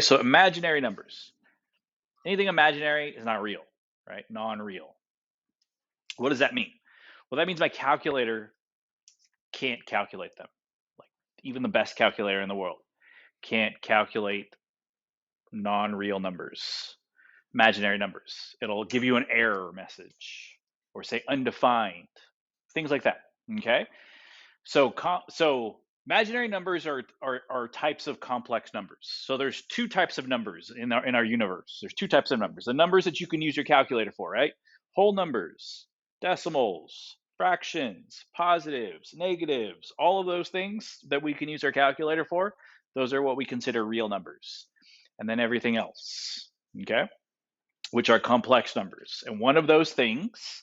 So imaginary numbers. Anything imaginary is not real, right? Non-real. What does that mean? Well, that means my calculator can't calculate them. Like even the best calculator in the world can't calculate non-real numbers, imaginary numbers. It'll give you an error message or say undefined, things like that. Okay. So imaginary numbers are types of complex numbers. So there's two types of numbers in our universe. There's two types of numbers. The numbers that you can use your calculator for, right? Whole numbers, decimals, fractions, positives, negatives, all of those things that we can use our calculator for, those are what we consider real numbers. And then everything else, okay? Which are complex numbers. And one of those things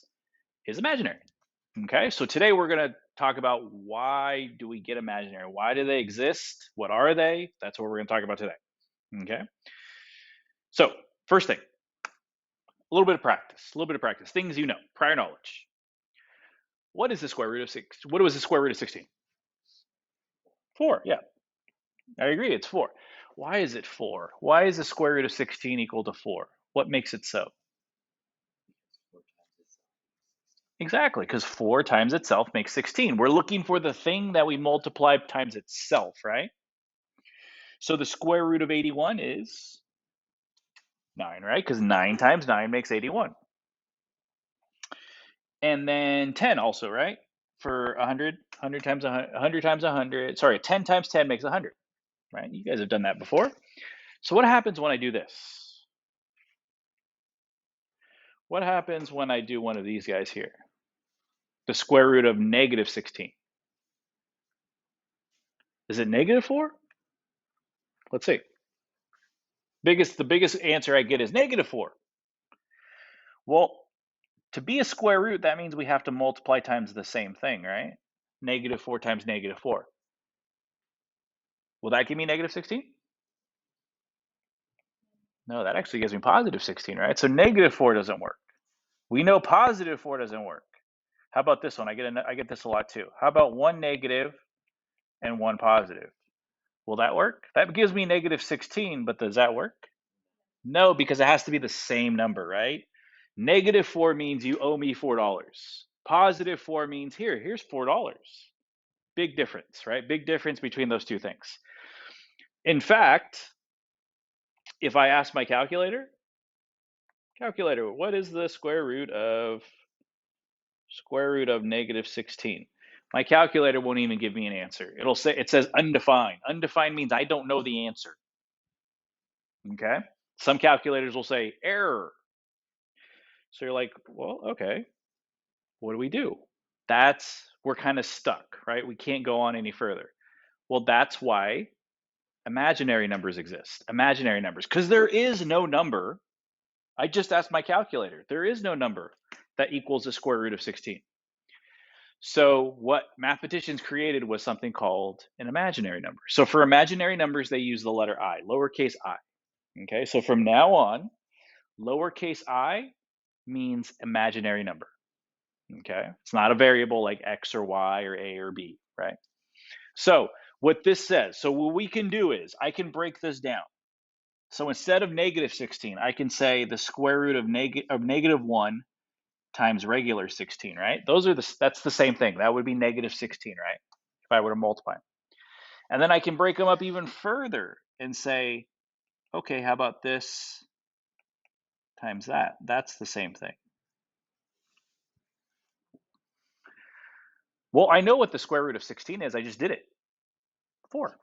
is imaginary. Okay, so today we're going to talk about why do we get imaginary? Why do they exist? What are they? That's what we're going to talk about today. Okay, so first thing, a little bit of practice, things you know, prior knowledge. What is the square root of 6? What was the square root of 16? 4, yeah, I agree, it's 4. Why is it 4? Why is the square root of 16 equal to 4? What makes it so? Exactly, because 4 times itself makes 16. We're looking for the thing that we multiply times itself, right? So the square root of 81 is 9, right? Because 9 times 9 makes 81. And then 10 also, right? For 100 times 100 times 100. Sorry, 10 times 10 makes 100, right? You guys have done that before. So what happens when I do this? What happens when I do one of these guys here? The square root of negative 16. Is it negative 4? Let's see. The biggest answer I get is negative 4. Well, to be a square root, that means we have to multiply times the same thing, right? Negative 4 times negative 4. Will that give me negative 16? No, that actually gives me positive 16, right? So negative 4 doesn't work. We know positive 4 doesn't work. How about this one? I get this a lot too. How about 1 negative and 1 positive? Will that work? That gives me negative 16, but does that work? No, because it has to be the same number, right? Negative 4 means you owe me $4. Positive 4 means here's $4. Big difference, right? Big difference between those two things. In fact, if I ask my calculator, what is the square root of negative 16? My calculator won't even give me an answer. It says undefined. Undefined means I don't know the answer. Okay? Some calculators will say error. So you're like, well, okay, what do we do? We're kind of stuck, right? We can't go on any further. Well, that's why imaginary numbers exist. Imaginary numbers, because there is no number. I just asked my calculator. There is no number that equals the square root of 16. So what mathematicians created was something called an imaginary number. So for imaginary numbers, they use the letter I, lowercase I. Okay, so from now on, lowercase I means imaginary number. Okay, it's not a variable like X or Y or A or B, right? So what this says, so what we can do is I can break this down. So instead of negative 16, I can say the square root of negative 1 times regular 16, right? That's the same thing. That would be negative 16, right? If I were to multiply. And then I can break them up even further and say, okay, how about this times that? That's the same thing. Well, I know what the square root of 16 is. I just did it. 4.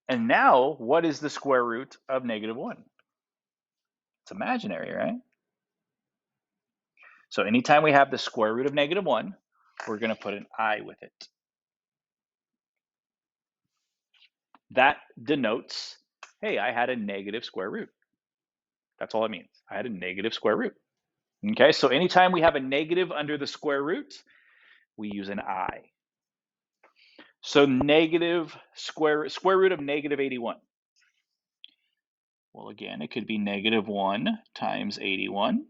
And now, what is the square root of negative 1? It's imaginary, right? So anytime we have the square root of negative 1, we're going to put an I with it. That denotes, hey, I had a negative square root. That's all it means. I had a negative square root. Okay, so anytime we have a negative under the square root, we use an I. So negative square root of negative 81. Well, again, it could be negative 1 times 81,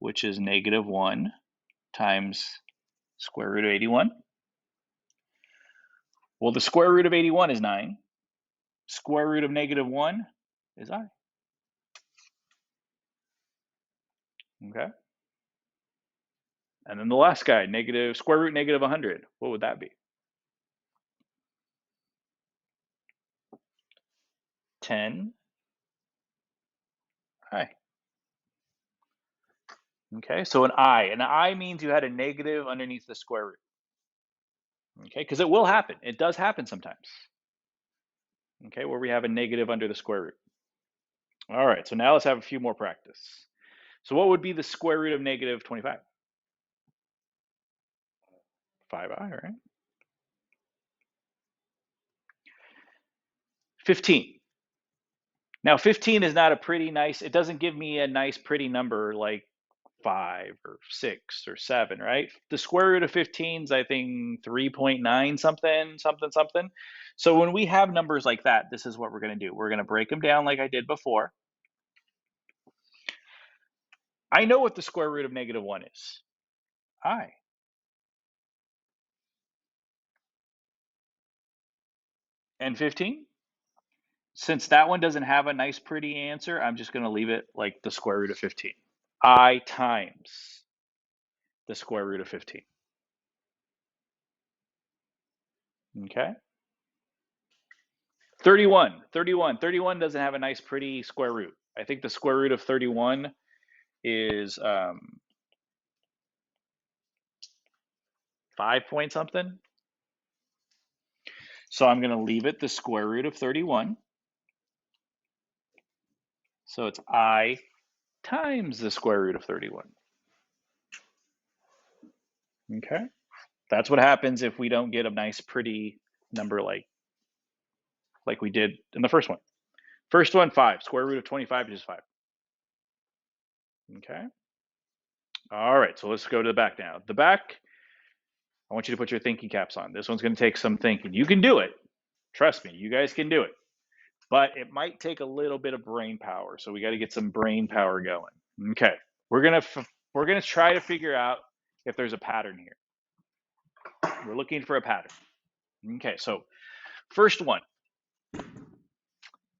which is negative 1 times square root of 81. Well, the square root of 81 is 9. Square root of -1 is I. Okay. And then the last guy, square root -100. What would that be? 10 I. Okay, so an I means you had a negative underneath the square root. Okay, because it will happen. It does happen sometimes. Okay, where we have a negative under the square root. All right, so now let's have a few more practice. So what would be the square root of -25? 5i, right? 15. Now 15 is not a pretty nice, it doesn't give me a nice pretty number like 5 or 6 or 7, right? The square root of 15 is, I think, 3.9 something, something, something. So when we have numbers like that, this is what we're going to do. We're going to break them down like I did before. I know what the square root of -1 is. I. And 15? Since that one doesn't have a nice pretty answer, I'm just going to leave it like the square root of 15. I times the square root of 15. Okay? 31. 31 doesn't have a nice pretty square root. I think the square root of 31 is 5 point something. So I'm going to leave it the square root of 31. So it's I times the square root of 31. Okay? That's what happens if we don't get a nice pretty number like we did in the first one. First one, 5. Square root of 25 is 5. Okay? All right, so let's go to the back now. The back, I want you to put your thinking caps on. This one's going to take some thinking. You can do it. Trust me, you guys can do it. But it might take a little bit of brain power. So we got to get some brain power going. Okay. We're going to try to figure out if there's a pattern here. We're looking for a pattern. Okay, so first one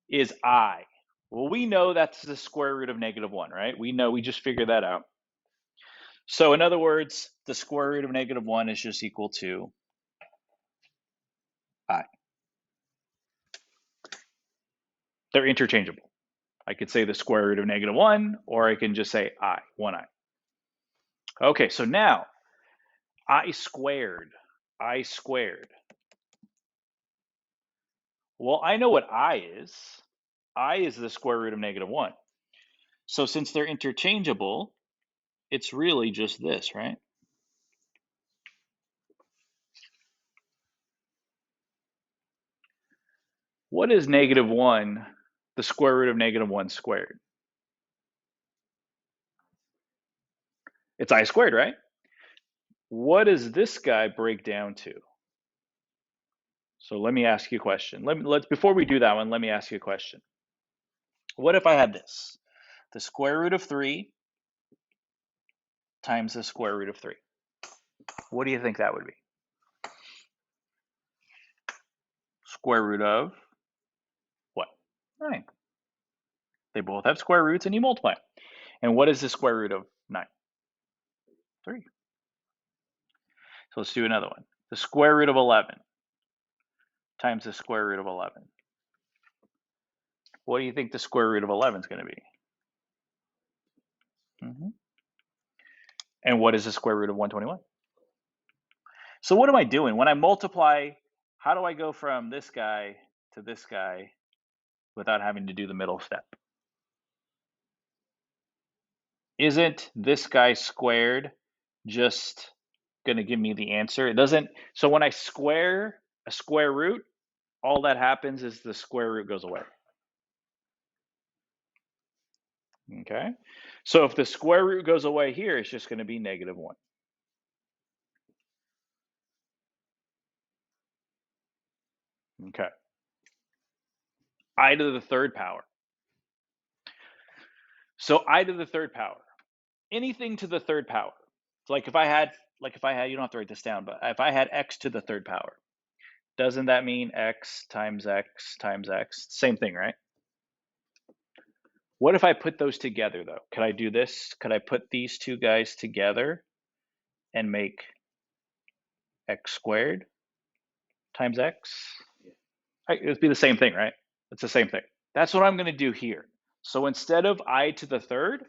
is I. Well, we know that's the square root of -1, right? We know, we just figured that out. So in other words, the square root of -1 is just equal to I. They're interchangeable. I could say the square root of -1, or I can just say I, 1I. Okay, so now I squared. I squared. Well, I know what I is. I is the square root of -1. So since they're interchangeable, it's really just this, right? What is -1, the square root of -1 squared? It's I squared, right? What does this guy break down to? So let me ask you a question. Let's before we do that one, let me ask you a question. What if I had this? The square root of 3 times the square root of 3. What do you think that would be? Square root of what? 9. They both have square roots and you multiply. And what is the square root of 9? 3. So let's do another one. The square root of 11 times the square root of 11. What do you think the square root of 11 is going to be? And what is the square root of 121? So what am I doing? When I multiply, how do I go from this guy to this guy without having to do the middle step? Isn't this guy squared just going to give me the answer? It doesn't. So when I square a square root, all that happens is the square root goes away. Okay. So if the square root goes away here, it's just going to be -1. Okay. I to the third power. So I to the third power. Anything to the third power. So like if I had, you don't have to write this down, but if I had x to the third power, Doesn't that mean x times x times x? Same thing, right? What if I put those together, though? Could I do this? Could I put these two guys together and make x squared times x? It'd be the same thing, right? It's the same thing. That's what I'm going to do here. So instead of I to the third,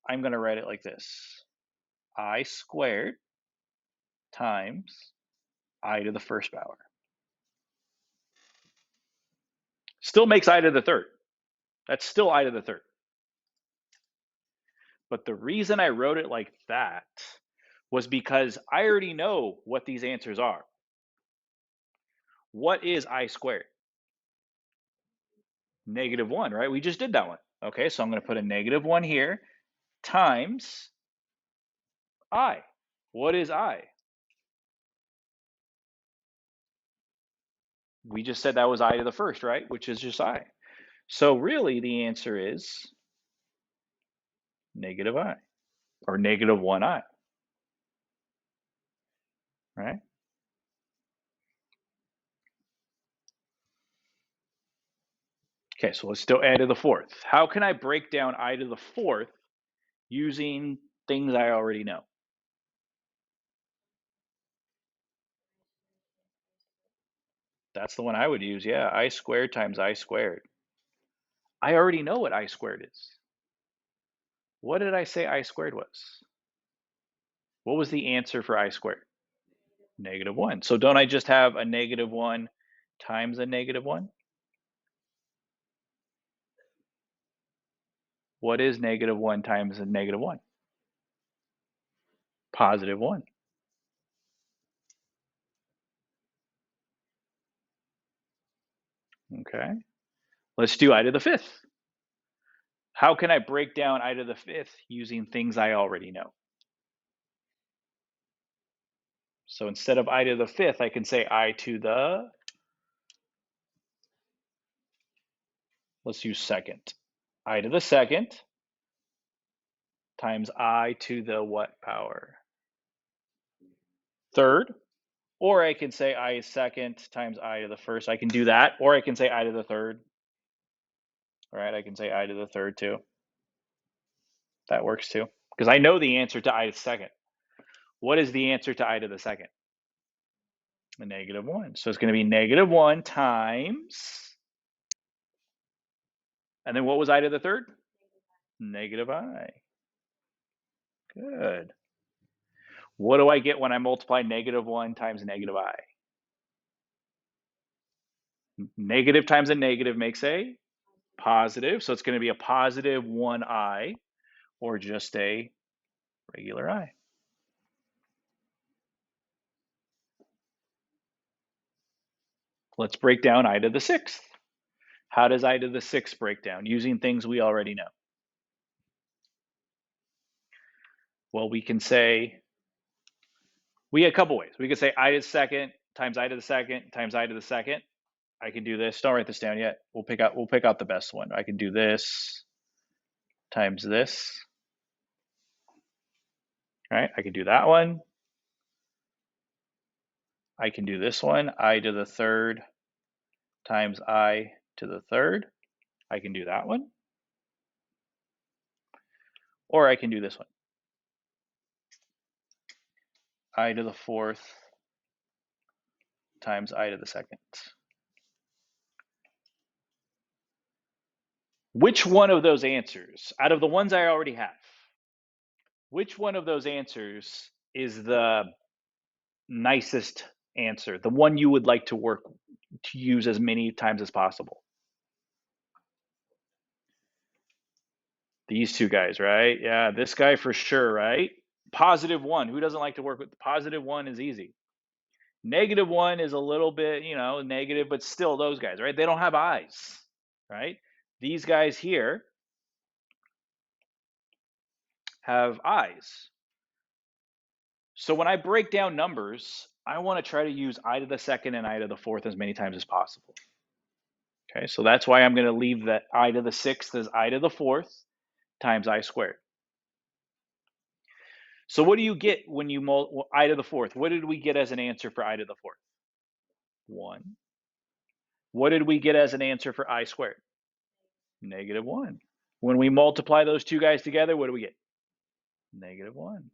I'm going to write it like this. I squared times I to the first power. Still makes I to the third. That's still I to the third. But the reason I wrote it like that was because I already know what these answers are. What is I squared? -1, right? We just did that one. Okay, so I'm going to put a -1 here times I. What is I? We just said that was I to the first, right? Which is just I. So really the answer is -I or -1I, right? Okay, so let's still add to the fourth. How can I break down I to the fourth using things I already know? That's the one I would use, yeah. I squared times I squared. I already know what I squared is. What did I say I squared was? What was the answer for I squared? -1. So don't I just have a -1 times a -1? What is -1 times a -1? +1. Okay. Let's do I to the fifth. How can I break down I to the fifth using things I already know? So instead of I to the fifth, I can say I to the, let's use second. I to the second times I to the what power? Third. Or I can say I second times I to the first. I can do that. Or I can say I to the third. All right, I can say I to the third too. That works too. Because I know the answer to I to the second. What is the answer to I to the second? A -1. So it's going to be -1 times, and then what was I to the third? -I. Good. What do I get when I multiply -1 times -I? Negative times a negative makes a positive. So it's going to be a +1I or just a regular I. Let's break down I to the sixth. How does I to the sixth break down? Using things we already know. Well, we can say, we get a couple ways. We could say I to the second times I to the second times I to the second. I can do this. Don't write this down yet. We'll pick out the best one. I can do this times this. Right? I can do that one. I can do this one. I to the third times I to the third. I can do that one. Or I can do this one. I to the fourth times I to the second. Which one of those answers, out of the ones I already have, which one of those answers is the nicest answer, the one you would like to use as many times as possible? These two guys, right? Yeah, this guy for sure, right? +1. Who doesn't like to work with +1 is easy. -1 is a little bit, negative, but still those guys, right? They don't have eyes, right? These guys here have eyes. So when I break down numbers, I want to try to use I to the second and I to the fourth as many times as possible. Okay, so that's why I'm going to leave that I to the sixth as I to the fourth times I squared. So what do you get when you I to the fourth? What did we get as an answer for I to the fourth? 1. What did we get as an answer for I squared? -1. When we multiply those two guys together, what do we get? -1.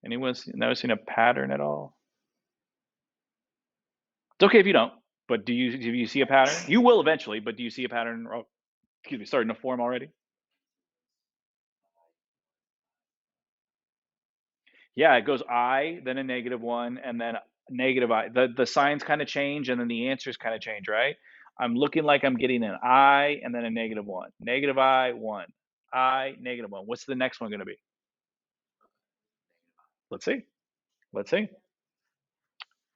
Anyone noticing a pattern at all? It's okay if you don't, but do you see a pattern? You will eventually, but do you see a pattern, starting to form already? Yeah, it goes I, then a -1, and then negative I. The signs kind of change, and then the answers kind of change, right? I'm looking like I'm getting an I and then a -1. Negative I, 1. I, -1. What's the next one going to be? Let's see. Let's see.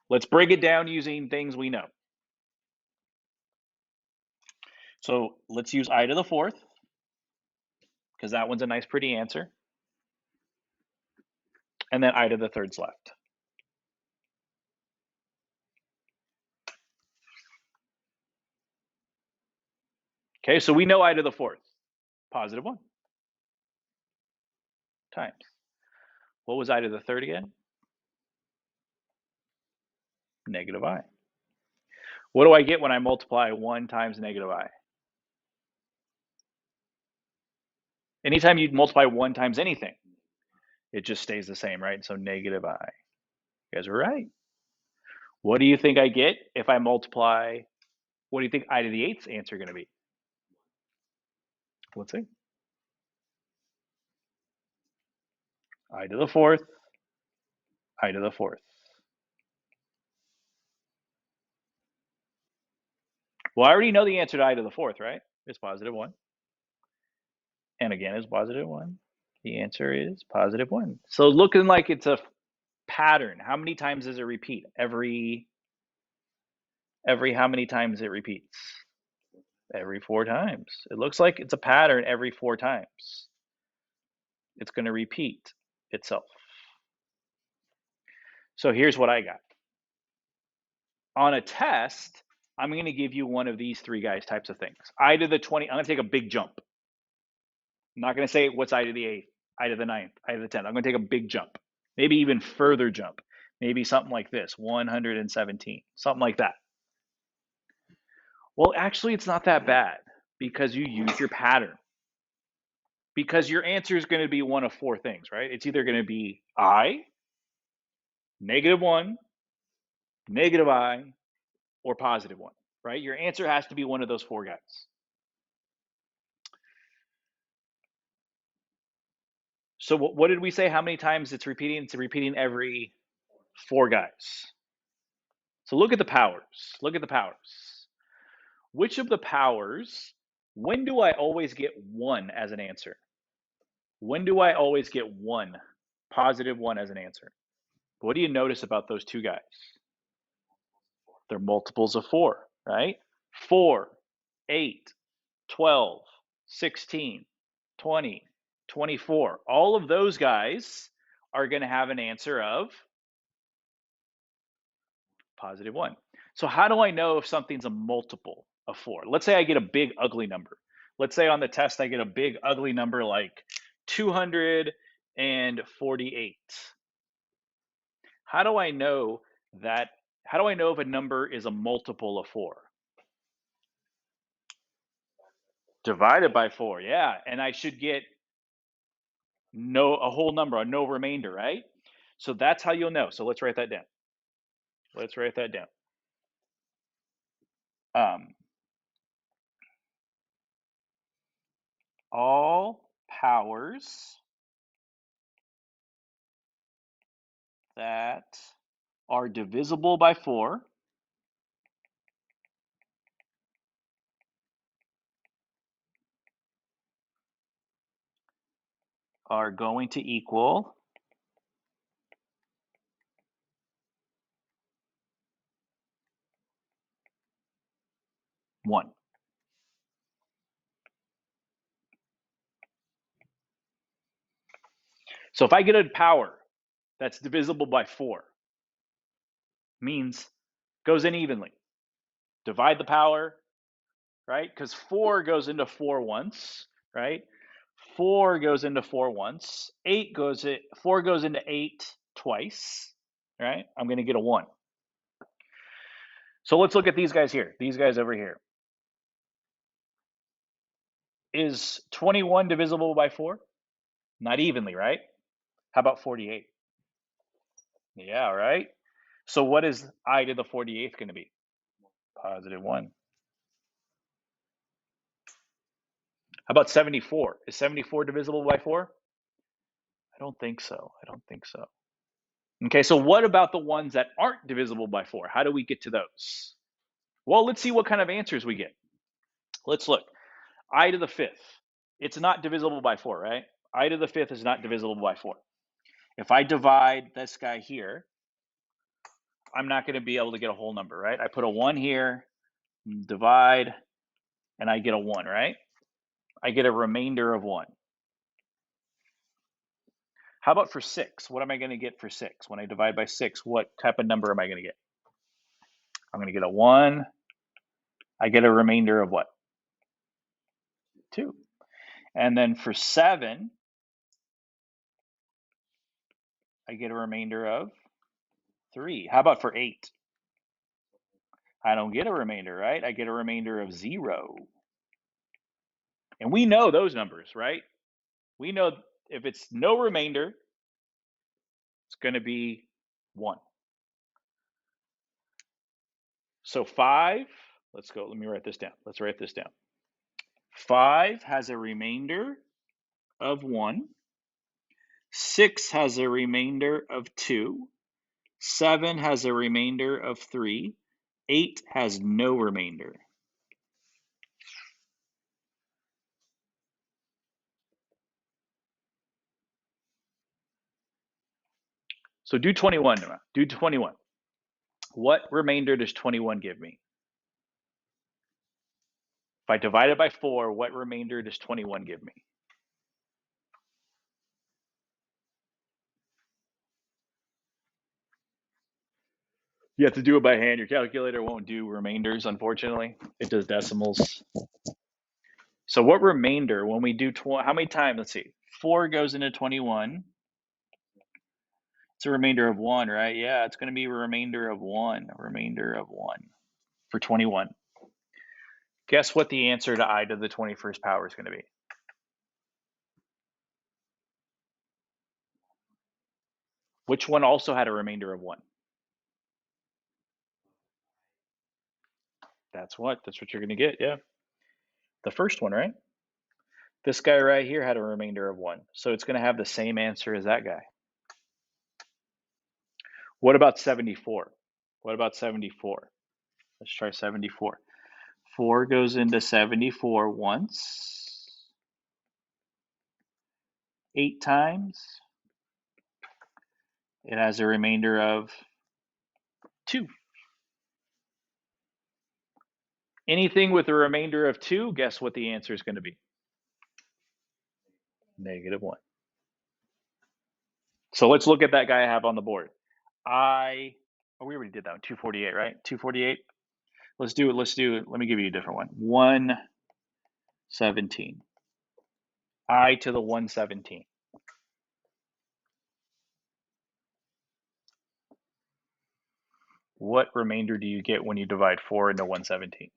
Let's break it down using things we know. So let's use I to the 4th, because that one's a nice, pretty answer. And then I to the 3rd's left. Okay, so we know I to the 4th, +1 times. What was I to the 3rd again? -I. What do I get when I multiply 1 times -I? Anytime you multiply 1 times anything, it just stays the same, right? So -I. You guys are right. What do you think I get if I multiply? What do you think I to the 8th's answer going to be? Let's see. I to the 4th, I to the 4th. Well, I already know the answer to I to the 4th, right? It's +1. And again, it's +1. The answer is +1. So looking like it's a pattern. How many times does it repeat? Every how many times it repeats? Every 4 times. It looks like it's a pattern every 4 times. It's going to repeat itself. So here's what I got. On a test, I'm going to give you one of these 3 guys types of things. I to the 20, I'm going to take a big jump. I'm not going to say what's I to the 8th, I to the 9th, I to the 10th. I'm going to take a big jump, maybe even further jump. Maybe something like this, 117, something like that. Well, actually, it's not that bad because you use your pattern. Because your answer is going to be one of 4 things, right? It's either going to be I, -1, -I, or +1, right? Your answer has to be one of those 4 guys. So what did we say? How many times it's repeating? It's repeating every 4 guys. So look at the powers. Look at the powers. Which of the powers, when do I always get 1 as an answer? When do I always get 1, +1 as an answer? What do you notice about those 2 guys? They're multiples of 4, right? 4, 8, 12, 16, 20, 24. All of those guys are going to have an answer of +1. So how do I know if something's a multiple of 4? Let's say I get a big ugly number. Let's say on the test I get a big ugly number like 248. How do I know that? How do I know if a number is a multiple of 4? Divided by 4, yeah. And I should get a whole number, a no remainder, right? So that's how you'll know. So let's write that down. Let's write that down. All powers that are divisible by 4 are going to equal 1. So if I get a power that's divisible by 4, means goes in evenly. Divide the power, right? Because 4 goes into 4 once, right? 4 goes into 4 once. 4 goes into 8 twice. right? I'm going to get a 1. So let's look at these guys here. These guys over here. Is 21 divisible by 4? Not evenly, right? How about 48? Yeah, right? So what is I to the 48th going to be? Positive 1. How about 74? Is 74 divisible by 4? I don't think so. I don't think so. Okay, so what about the ones that aren't divisible by 4? How do we get to those? Well, let's see what kind of answers we get. Let's look. I to the 5th. It's not divisible by 4, right? I to the 5th is not divisible by 4. If I divide this guy here, I'm not going to be able to get a whole number, right? I put a 1 here, divide, and I get a 1, right? I get a remainder of 1. How about for 6? What am I going to get for 6? When I divide by 6, what type of number am I going to get? I'm going to get a 1. I get a remainder of what? 2. And then for 7, I get a remainder of 3. How about for 8? I don't get a remainder, right? I get a remainder of 0. And we know those numbers, right? We know if it's no remainder, it's going to be 1. So 5, let's go. Let me write this down. Let's write this down. 5 has a remainder of 1. 6 has a remainder of 2. 7 has a remainder of 3. 8 has no remainder. So do 21. Do 21. What remainder does 21 give me? If I divide it by 4, what remainder does 21 give me? You have to do it by hand. Your calculator won't do remainders, unfortunately. It does decimals. So what remainder, when we do, how many times? Let's see. 4 goes into 21. It's a remainder of 1, right? Yeah, it's going to be a remainder of 1. A remainder of 1 for 21. Guess what the answer to I to the 21st power is going to be? Which one also had a remainder of 1? That's what you're going to get, yeah. The first one, right? This guy right here had a remainder of 1. So it's going to have the same answer as that guy. What about 74? What about 74? Let's try 74. 4 goes into 74 once. 8 times. It has a remainder of 2. Anything with a remainder of 2, guess what the answer is going to be? Negative 1. So let's look at that guy I have on the board. We already did that one. 248, right? 248. Let's do it. Let me give you a different one. 117. I to the 117. What remainder do you get when you divide 4 into 117?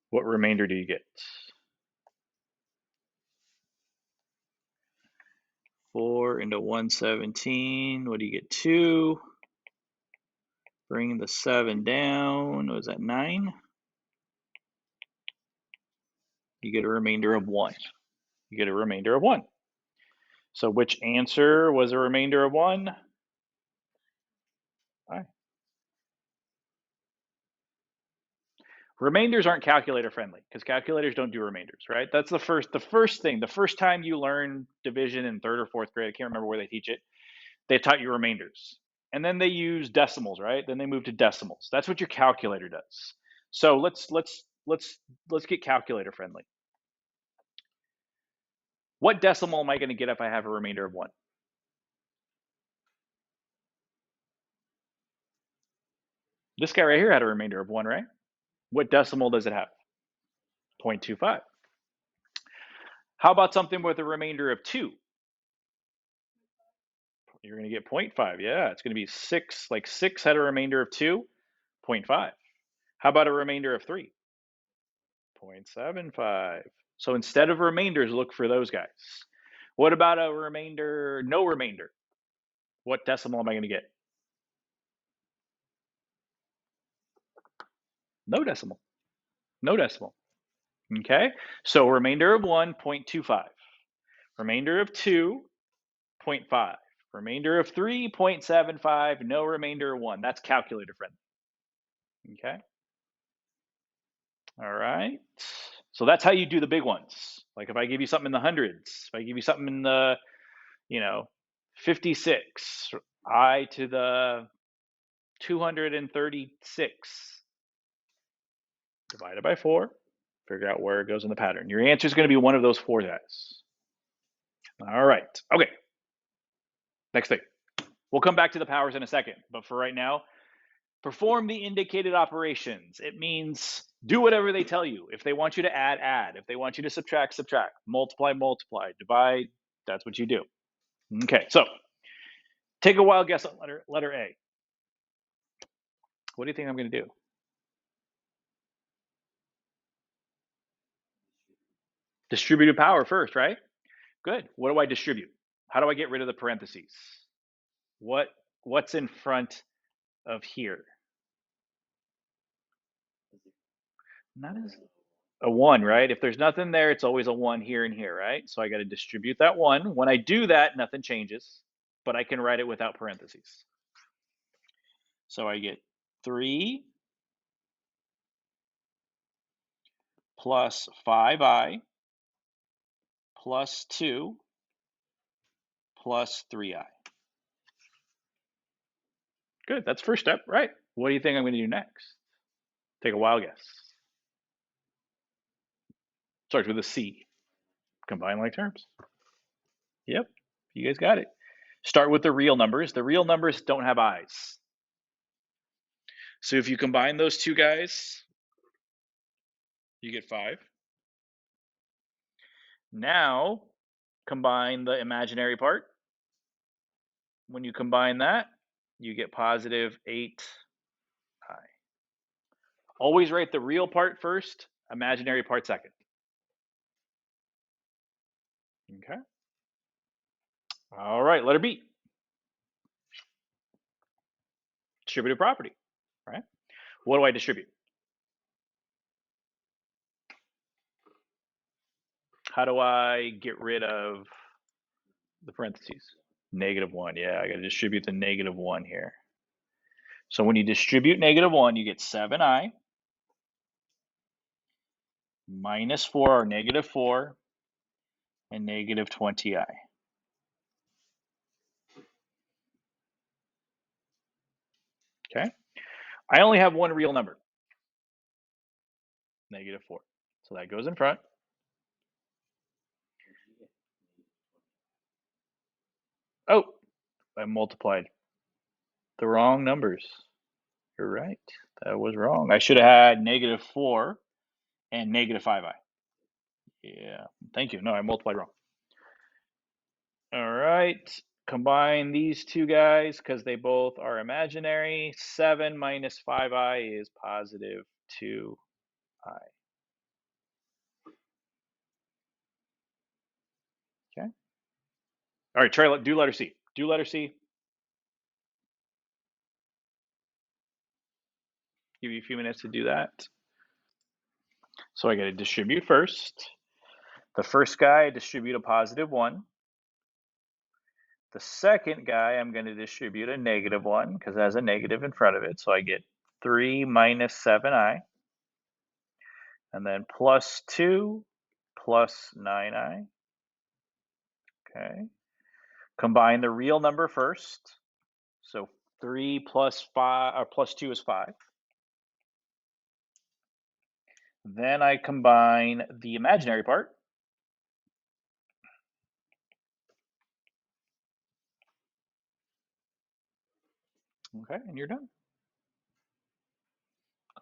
What remainder do you get? 4 into 117. What do you get? 2. Bring the 7 down. Was that 9? You get a remainder of 1. You get a remainder of 1. So which answer was a remainder of 1? All right. Remainders aren't calculator friendly because calculators don't do remainders, right? That's the first thing. The first time you learn division in 3rd or 4th grade, I can't remember where they teach it, they taught you remainders. And then they use decimals, right? Then they move to decimals. That's what your calculator does. So let's get calculator friendly. What decimal am I going to get if I have a remainder of 1? This guy right here had a remainder of 1, right? What decimal does it have? 0.25. How about something with a remainder of 2? You're going to get 0.5. Yeah, it's going to be 6. Like 6 had a remainder of 2, 0.5. How about a remainder of 3? 0.75. So instead of remainders, look for those guys. What about a remainder, no remainder? What decimal am I going to get? No decimal. No decimal. Okay, so remainder of 1, 0.25. Remainder of 2, 0.5. Remainder of 3, 0.75. No remainder of 1. That's calculator friendly. Okay. All right. So that's how you do the big ones. Like if I give you something in the hundreds, if I give you something in the, 56, I to the 236 divided by 4, figure out where it goes in the pattern. Your answer is going to be one of those 4 guys. All right. Okay. Next thing. We'll come back to the powers in a second, but for right now, perform the indicated operations. It means do whatever they tell you. If they want you to add, add. If they want you to subtract, subtract. Multiply, multiply. Divide, that's what you do. Okay, so take a wild guess on letter A. What do you think I'm going to do? Distributive power first, right? Good. What do I distribute? How do I get rid of the parentheses? What's in front of here? Not as a 1, right? If there's nothing there, it's always a 1 here and here, right? So I got to distribute that 1. When I do that, nothing changes, but I can write it without parentheses. So I get 3 plus 5i plus 2 plus 3i. Good, that's first step, right? What do you think I'm going to do next? Take a wild guess. Starts with a C. Combine like terms. Yep, you guys got it. Start with the real numbers. The real numbers don't have i's. So if you combine those two guys, you get 5. Now, combine the imaginary part. When you combine that, you get positive 8i. Always write the real part first, imaginary part second. Okay. All right, letter B. Distributive property, right? What do I distribute? How do I get rid of the parentheses? -1. Yeah, I got to distribute the -1 here. So when you distribute -1, you get 7i minus 4 or -4 and -20i. Okay. I only have one real number, -4. So that goes in front. Oh, I multiplied the wrong numbers. You're right. That was wrong. I should have had -4 and -5i. Yeah, thank you. No, I multiplied wrong. All right. Combine these two guys because they both are imaginary. 7 minus 5i is positive 2i. Okay. All right, try do letter C. Do letter C. Give you a few minutes to do that. So I got to distribute first. The first guy, I distribute a +1. The second guy, I'm going to distribute a -1 because it has a negative in front of it. So I get 3 minus 7i. And then +2 plus 9i. Okay. Combine the real number first. So 3 plus 5 or plus 2 is 5. Then I combine the imaginary part. Okay, and you're done.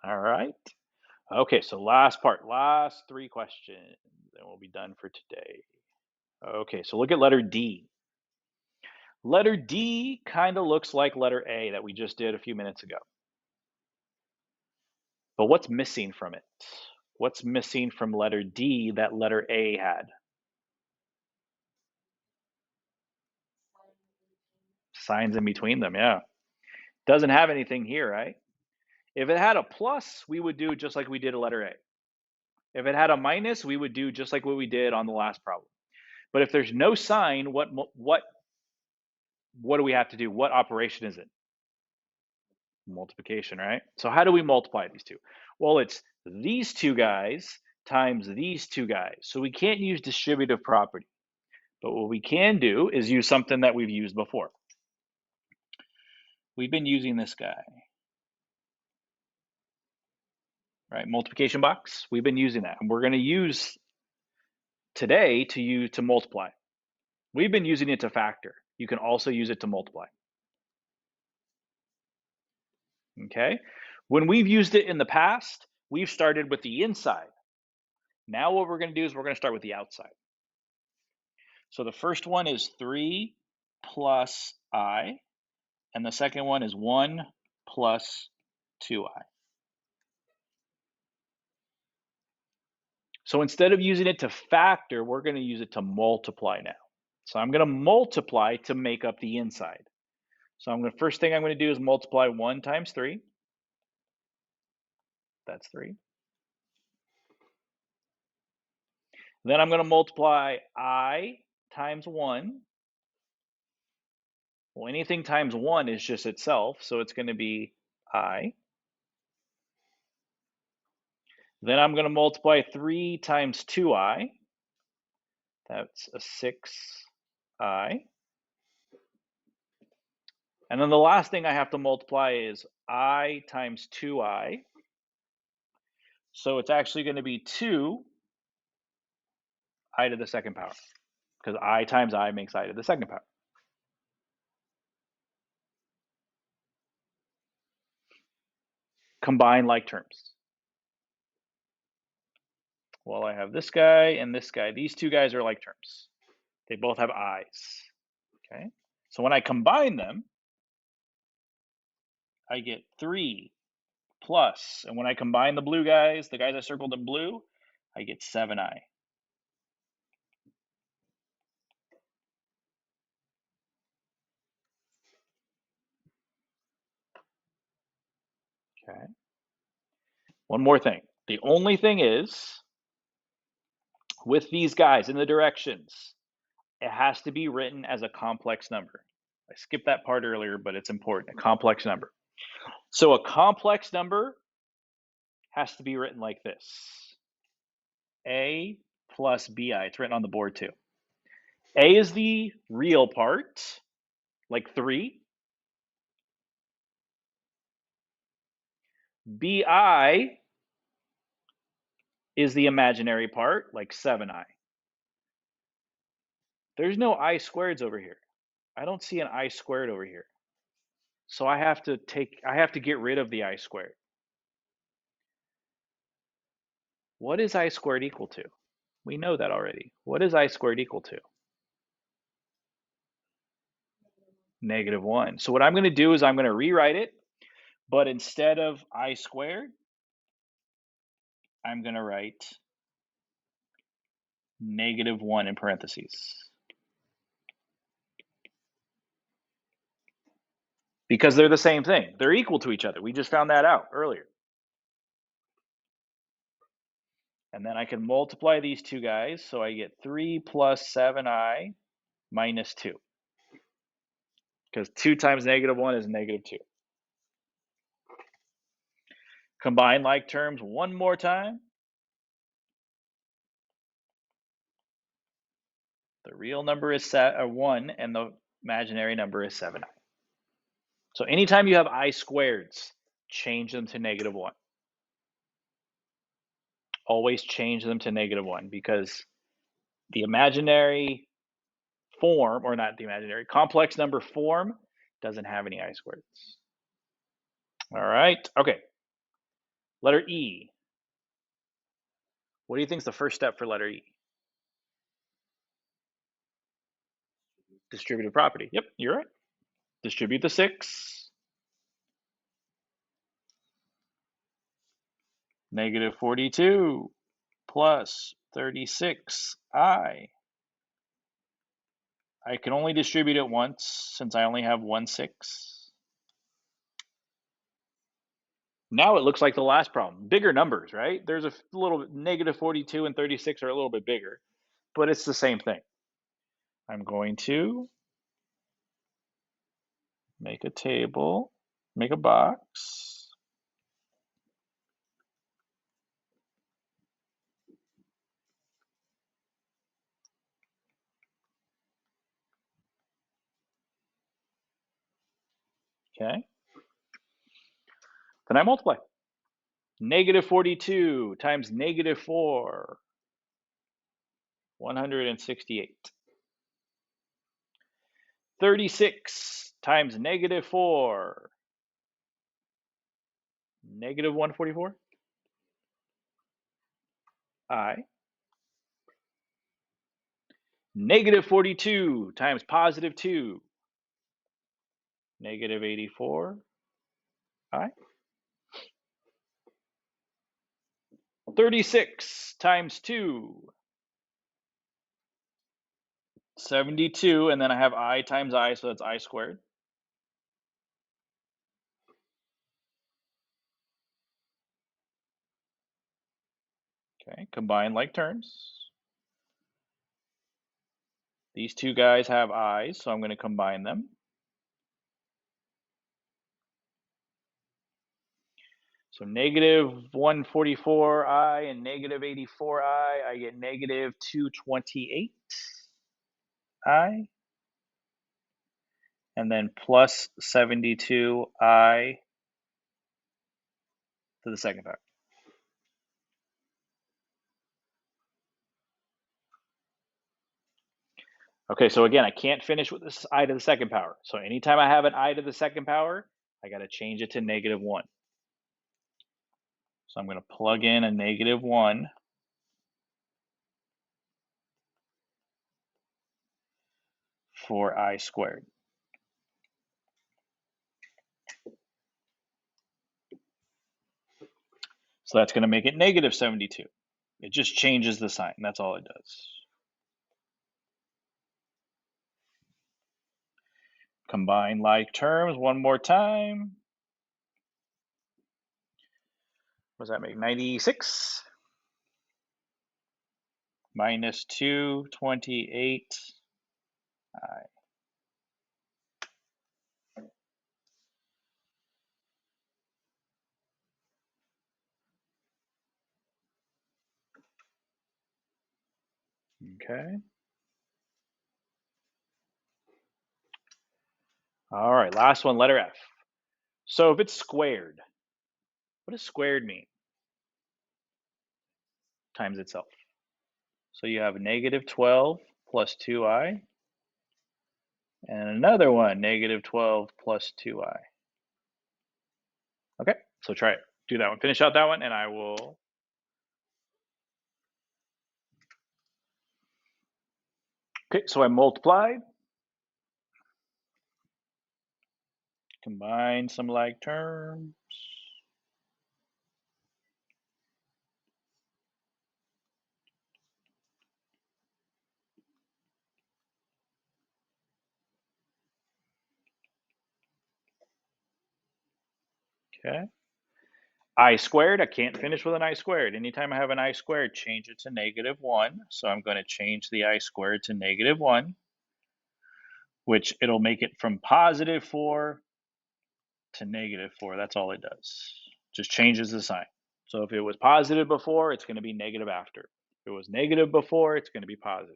All right. Okay, so last part, last 3 questions, and we'll be done for today. Okay, so look at letter D. Letter D kind of looks like letter A that we just did a few minutes ago. But what's missing from it? What's missing from letter D that letter A had? Signs in between them, yeah. Doesn't have anything here, right? If it had a plus, we would do just like we did a letter A. If it had a minus, we would do just like what we did on the last problem. But if there's no sign, what do we have to do? What operation is it? Multiplication, right? So how do we multiply these two? Well, it's these two guys times these two guys. So we can't use distributive property. But what we can do is use something that we've used before. We've been using this guy, right? Multiplication box. We've been using that. And we're going to use today to multiply. We've been using it to factor. You can also use it to multiply. Okay? When we've used it in the past, we've started with the inside. Now what we're going to do is we're going to start with the outside. So the first one is 3 plus I, and the second one is 1 plus 2I. So instead of using it to factor, we're going to use it to multiply now. So I'm going to multiply to make up the inside. So first thing I'm going to do is multiply 1 times 3. That's 3. Then I'm going to multiply I times 1. Well, anything times 1 is just itself, so it's going to be I. Then I'm going to multiply 3 times 2I. That's a 6I. And then the last thing I have to multiply is I times 2I. So it's actually going to be 2I to the second power, because I times I makes I to the second power. Combine like terms. Well, I have this guy and this guy. These two guys are like terms. They both have i's. Okay. So when I combine them, I get 3 plus, and when I combine the blue guys, the guys I circled in blue, I get 7i. Okay. One more thing. The only thing is, with these guys in the directions, it has to be written as a complex number. I skipped that part earlier, but it's important. A complex number. So a complex number has to be written like this. A plus bi. It's written on the board too. A is the real part, like 3. Bi is the imaginary part, like 7i. There's no I squareds over here. I don't see an I squared over here. So I have to get rid of the I squared. What is I squared equal to? We know that already. What is I squared equal to? -1. So what I'm going to do is I'm going to rewrite it, but instead of I squared, I'm going to write -1 in parentheses. Because they're the same thing. They're equal to each other. We just found that out earlier. And then I can multiply these two guys, so I get 3 plus 7i minus 2. Because 2 times -1 is -2. Combine like terms one more time. The real number is 1, and the imaginary number is 7i. So anytime you have I squareds, change them to -1. Always change them to -1, because the imaginary form, or not the imaginary, complex number form doesn't have any I squareds. All right, okay. Letter E. What do you think is the first step for letter E? Distributive property. Yep, you're right. Distribute the 6. Negative 42 plus 36i. I can only distribute it once since I only have 1 6. Now it looks like the last problem. Bigger numbers, right? There's a little bit, negative 42 and 36 are a little bit bigger, but it's the same thing. I'm going to make a table, make a box. Okay. Then I multiply. Negative 42 times negative 4, 168. 36 times negative 4, negative 144. I. Negative 42 times positive 2, negative 84. I. 36 times 2, 72, and then I have I times I, so that's I squared. Okay, combine like terms. These two guys have i's, so I'm going to combine them. So negative 144i and negative 84i, I get negative 228i. And then plus 72i to the second power. Okay, so again, I can't finish with this I to the second power. So anytime I have an I to the second power, I got to change it to negative 1. So I'm going to plug in a negative 1 for I squared. So that's going to make it negative 72. It just changes the sign. That's all it does. Combine like terms one more time. What does that make? 96 minus 228i. Okay. All right, last one, letter F. So if it's squared, what does squared mean? Times itself. So you have negative 12 plus 2i, and another one, negative 12 plus 2i. Okay, so try it. Do that one. Finish out that one, and I will. Okay, so I multiplied. Combine some like terms. Okay. I squared, I can't finish with an I squared. Anytime I have an I squared, change it to negative 1. So I'm going to change the I squared to negative 1, which it'll make it from positive 4 to negative 4. That's all it does. Just changes the sign. So if it was positive before, it's going to be negative after. If it was negative before, it's going to be positive.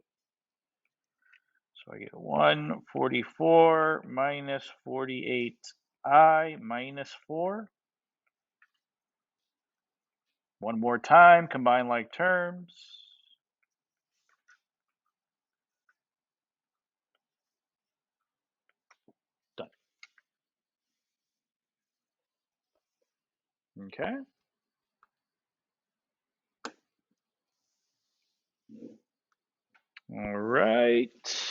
So I get 144 minus 48i minus 4. One more time, combine like terms. Done. Okay. All right.